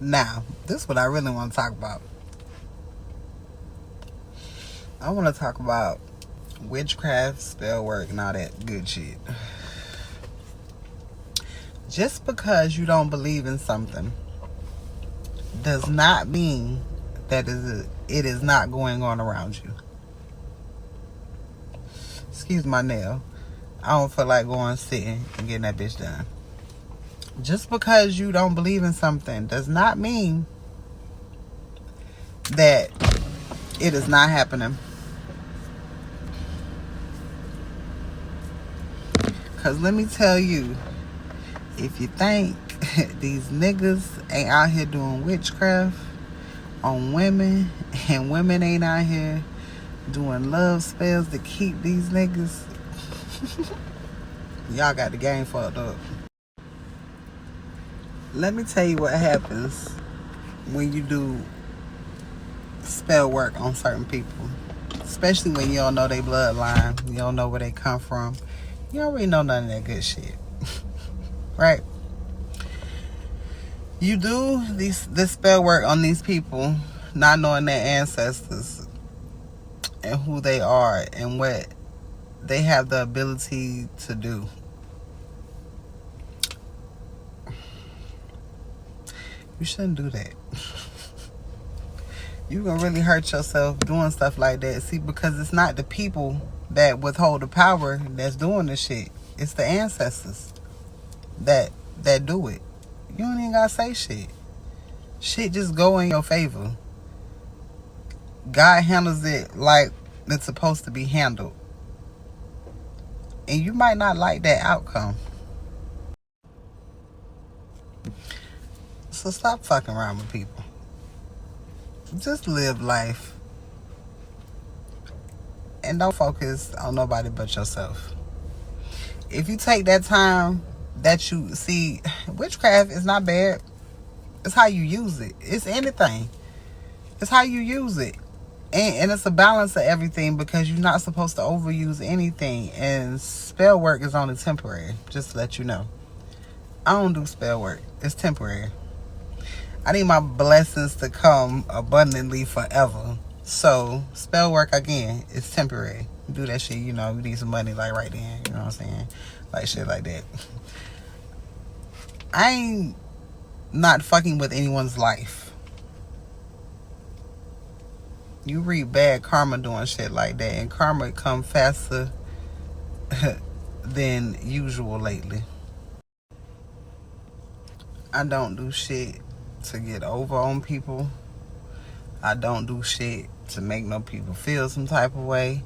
Now, this is what I really want to talk about. I want to talk about witchcraft, spell work, and all that good shit. Just because you don't believe in something does not mean that it is not going on around you. Excuse my nail. I don't feel like going sitting and getting that bitch done. Just because you don't believe in something does not mean that it is not happening. Because let me tell you, if you think these niggas ain't out here doing witchcraft on women, and women ain't out here doing love spells to keep these niggas, y'all got the game fucked up. Let me tell you what happens when you do spell work on certain people. Especially when you don't know their bloodline. You don't know where they come from. You don't really know none of that good shit. Right? You do this spell work on these people, not knowing their ancestors and who they are and what they have the ability to do. You shouldn't do that. You gonna really hurt yourself doing stuff like that. See, because it's not the people that withhold the power that's doing the shit. It's the ancestors that do it. You don't even gotta say shit. Shit just go in your favor. God handles it like it's supposed to be handled. And you might not like that outcome. So stop fucking around with people. Just live life. And don't focus on nobody but yourself. If you take that time that you see, witchcraft is not bad. It's how you use it. It's anything. It's how you use it. And it's a balance of everything, because you're not supposed to overuse anything. And spell work is only temporary. Just to let you know. I don't do spell work. It's temporary. I need my blessings to come abundantly forever. So, spell work, again, is temporary. You do that shit, you know, you need some money, like, right then. You know what I'm saying? Like, shit like that. I ain't not fucking with anyone's life. You read bad karma doing shit like that, and karma come faster than usual lately. I don't do shit to get over on people. I don't do shit to make no people feel some type of way.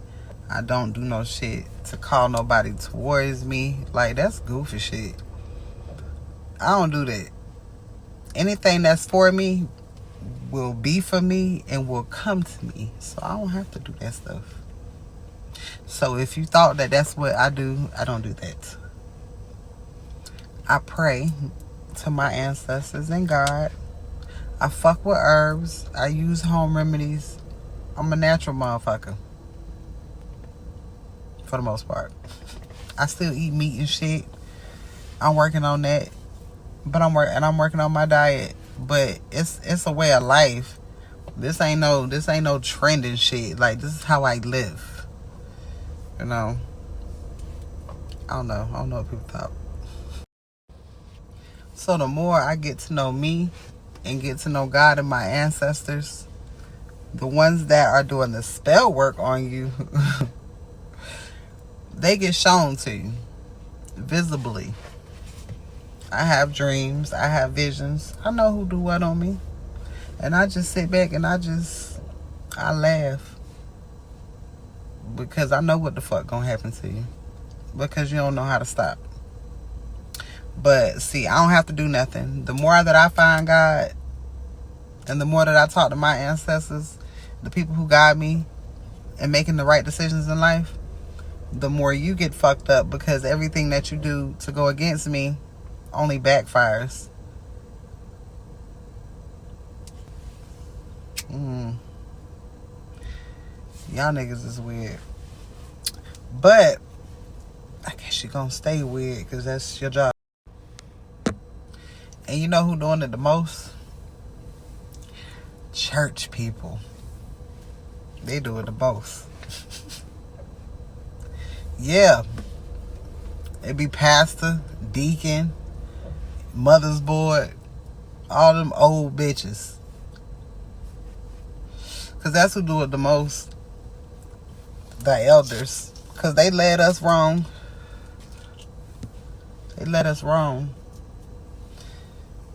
I don't do no shit to call nobody towards me. Like, that's goofy shit. I don't do that. Anything that's for me will be for me and will come to me. So I don't have to do that stuff. So if you thought that that's what I do, I don't do that. I pray to my ancestors and God. I fuck with herbs. I use home remedies. I'm a natural motherfucker. For the most part. I still eat meat and shit. I'm working on that. But I'm working on my diet. But it's a way of life. This ain't no trend and shit. Like, this is how I live. You know. I don't know what people thought. So the more I get to know me and get to know God and my ancestors, the ones that are doing the spell work on you, they get shown to you visibly. I have dreams. I have visions. I know who do what on me. And I just sit back and I laugh. Because I know what the fuck gonna happen to you. Because you don't know how to stop. But see, I don't have to do nothing. The more that I find God, and the more that I talk to my ancestors, the people who guide me in making the right decisions in life, the more you get fucked up, because everything that you do to go against me only backfires. Y'all niggas is weird. But I guess you're gonna stay weird, because that's your job. And you know who doing it the most? church people. They do it the most. Yeah. It be pastor, deacon, mother's board, all them old bitches. Because that's who do it the most. The elders. Because they led us wrong. They led us wrong.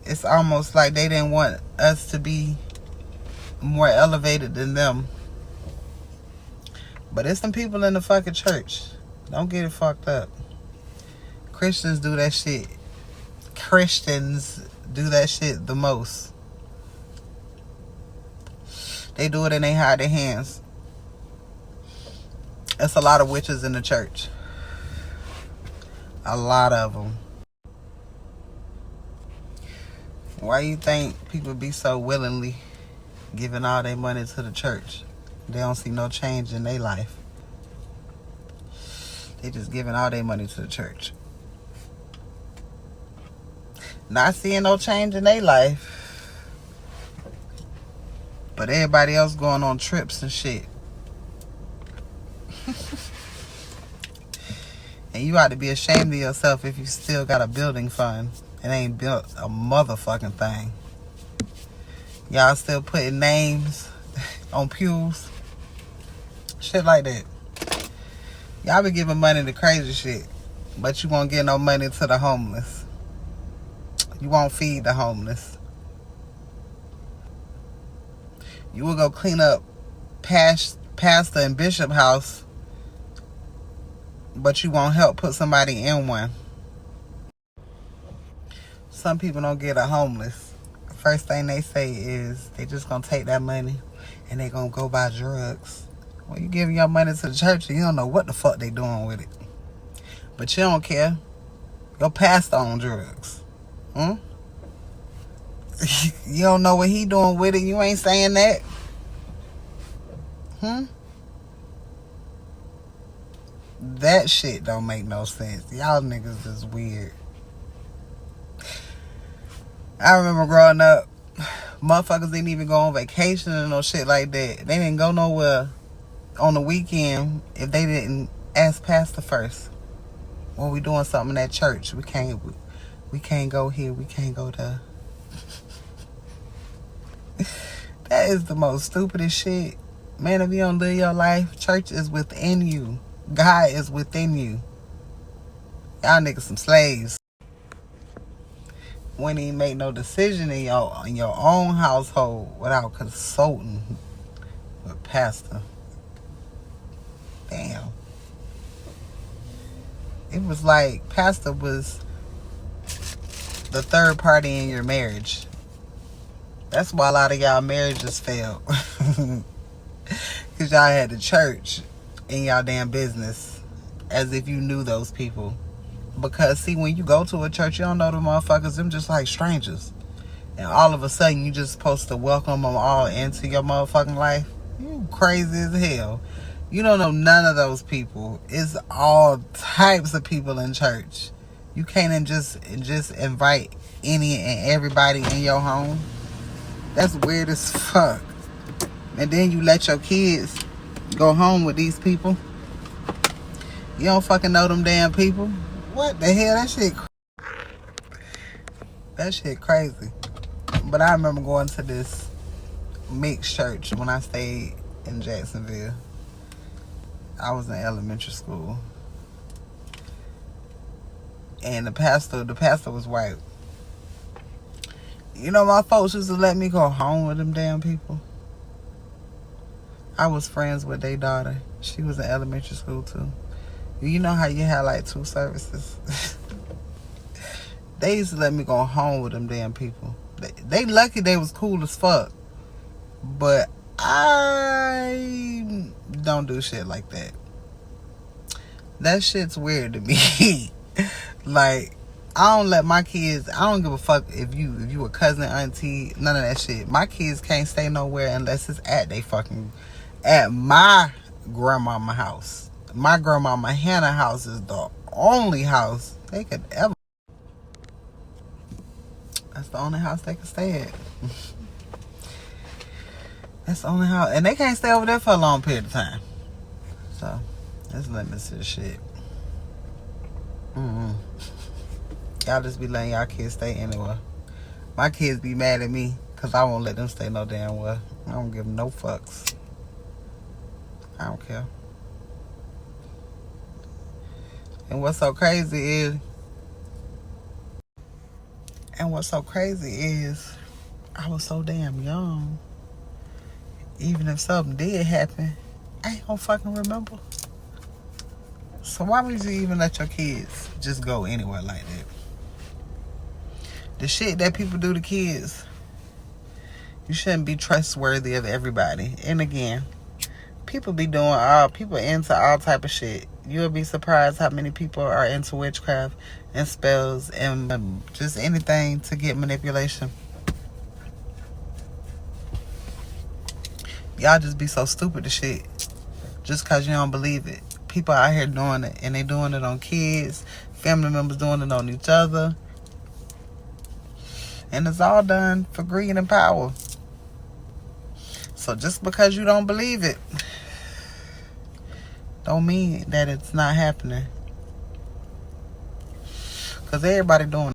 It's almost like they didn't want us to be more elevated than them. But it's some people in the fucking church. Don't get it fucked up. Christians do that shit. Christians do that shit the most. They do it and they hide their hands. It's a lot of witches in the church. A lot of them. Why you think people be so willingly giving all their money to the church? They don't see no change in their life. They just giving all their money to the church. Not seeing no change in their life. But everybody else going on trips and shit. And you ought to be ashamed of yourself if you still got a building fund and ain't built a motherfucking thing. Y'all still putting names on pews. Shit like that. Y'all be giving money to crazy shit, but you won't give no money to the homeless. You won't feed the homeless. You will go clean up pastor and bishop house, but you won't help put somebody in one. Some people don't get a homeless. First thing they say is they just gonna take that money and they gonna go buy drugs. Well, you giving your money to the church and you don't know what the fuck they doing with it. But you don't care. Your pastor on drugs. You don't know what he doing with it. You ain't saying that. That shit don't make no sense. Y'all niggas is weird. I remember growing up, motherfuckers didn't even go on vacation and no shit like that. They didn't go nowhere on the weekend if they didn't ask pastor first. When we doing something at church, we can't go here, we can't go there. That is the most stupidest shit. Man, if you don't live your life, church is within you. God is within you. Y'all niggas some slaves. When he make no decision in your own household without consulting with pastor. Damn. It was like pastor was the third party in your marriage. That's why a lot of y'all marriages failed. Because y'all had the church in y'all damn business as if you knew those people. Because, see, when you go to a church, you don't know the motherfuckers. Them just like strangers. And all of a sudden, you just supposed to welcome them all into your motherfucking life. You crazy as hell. You don't know none of those people. It's all types of people in church. You can't just invite any and everybody in your home. That's weird as fuck. And then you let your kids go home with these people. You don't fucking know them damn people. What the hell? That shit crazy. But I remember going to this mixed church when I stayed in Jacksonville. I was in elementary school. And the pastor was white. You know, my folks used to let me go home with them damn people. I was friends with their daughter. She was in elementary school too. You know how you had like 2 services? They used to let me go home with them damn people. They lucky they was cool as fuck. But I don't do shit like that. That shit's weird to me. Like, I don't let my kids, I don't give a fuck if you a cousin, auntie, none of that shit. My kids can't stay nowhere unless it's at my grandmama house. My grandmama Hannah house is the only house they could ever. That's the only house they could stay at. That's the only how, and they can't stay over there for a long period of time. So, there's limits to the shit. Y'all just be letting y'all kids stay anywhere. My kids be mad at me because I won't let them stay no damn well. I don't give them no fucks. I don't care. And what's so crazy is, I was so damn young. Even if something did happen, I ain't gonna fucking remember. So why would you even let your kids just go anywhere like that? The shit that people do to kids, you shouldn't be trustworthy of everybody. And again, people into all type of shit. You'll be surprised how many people are into witchcraft and spells and just anything to get manipulation. Y'all just be so stupid to shit just because you don't believe it. People out here doing it, and they doing it on kids, family members doing it on each other. And it's all done for greed and power. So just because you don't believe it, don't mean that it's not happening. Because everybody doing it.